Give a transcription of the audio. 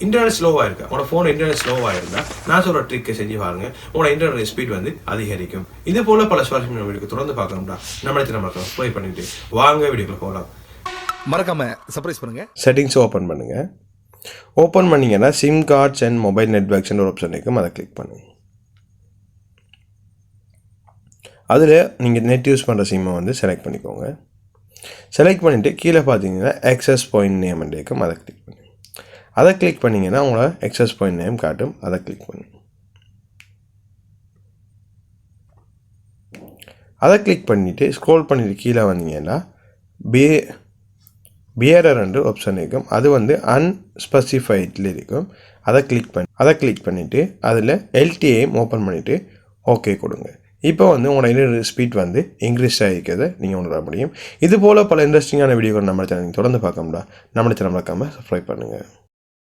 Internet ஸ்லோவாக இருக்கா, உங்களோட ஃபோன் இன்டர்நெட் ஸ்லோவாக இருந்தால் நான் சொல்கிற ட்ரிக்கை செஞ்சு பாருங்க, உங்களோட இன்டர்நெட் ஸ்பீட் வந்து அதிகரிக்கும். இது போல் பல சுவாரஸ்யமான வீடியோக்கு தொடர்ந்து பார்க்கணும்டா நம்ம சப்ஸ்கிரைப் பண்ணிட்டு வாங்க வீடியோக்குள்ள போகலாம். மறக்காம சர்ப்ரைஸ் பண்ணுங்க. செட்டிங்ஸ் ஓப்பன் பண்ணுங்க. ஓப்பன் பண்ணிங்கன்னா சிம் கார்ட்ஸ் அண்ட் மொபைல் நெட்ஒர்க்ஸ்ன்ற ஒரு ஆப்ஷன் இருக்கும், அதை கிளிக் பண்ணுங்க. அதில் நீங்கள் நெட் யூஸ் பண்ணுற சிம்மை வந்து செலக்ட் பண்ணிக்கோங்க. செலக்ட் பண்ணிவிட்டு கீழே பார்த்தீங்கன்னா எக்ஸஸ் பாயிண்ட் நேம் இருக்கும், அதை கிளிக் பண்ணுங்க. அதை கிளிக் பண்ணிங்கன்னா உங்களோட எக்ஸஸ் பாயிண்ட் நேம் காட்டும், அதை கிளிக் பண்ணுங்க. அதை கிளிக் பண்ணிவிட்டு ஸ்க்ரோல் பண்ணிவிட்டு கீழே வந்தீங்கன்னா பியரர் என்ற ஆப்ஷன் இருக்கும், அது வந்து அன்ஸ்பெசிஃபைடில் இருக்கும், அதை கிளிக் பண்ணிவிட்டு அதில் எல்டிஏயும் ஓப்பன் பண்ணிவிட்டு ஓகே கொடுங்க. இப்போ வந்து உங்களோட இன்டர்நெட் ஸ்பீட் வந்து இன்க்ரீஸ் ஆகிருக்கிறத நீங்கள் உணர முடியும். இது போல் பல இன்ட்ரெஸ்டிங்கான வீடியோக்கள் நம்ம சேனல் தொடர்ந்து பார்க்க முடியாது. நம்ம சேனல் மறக்காமல் சப்ஸ்கிரைப் பண்ணுங்கள்.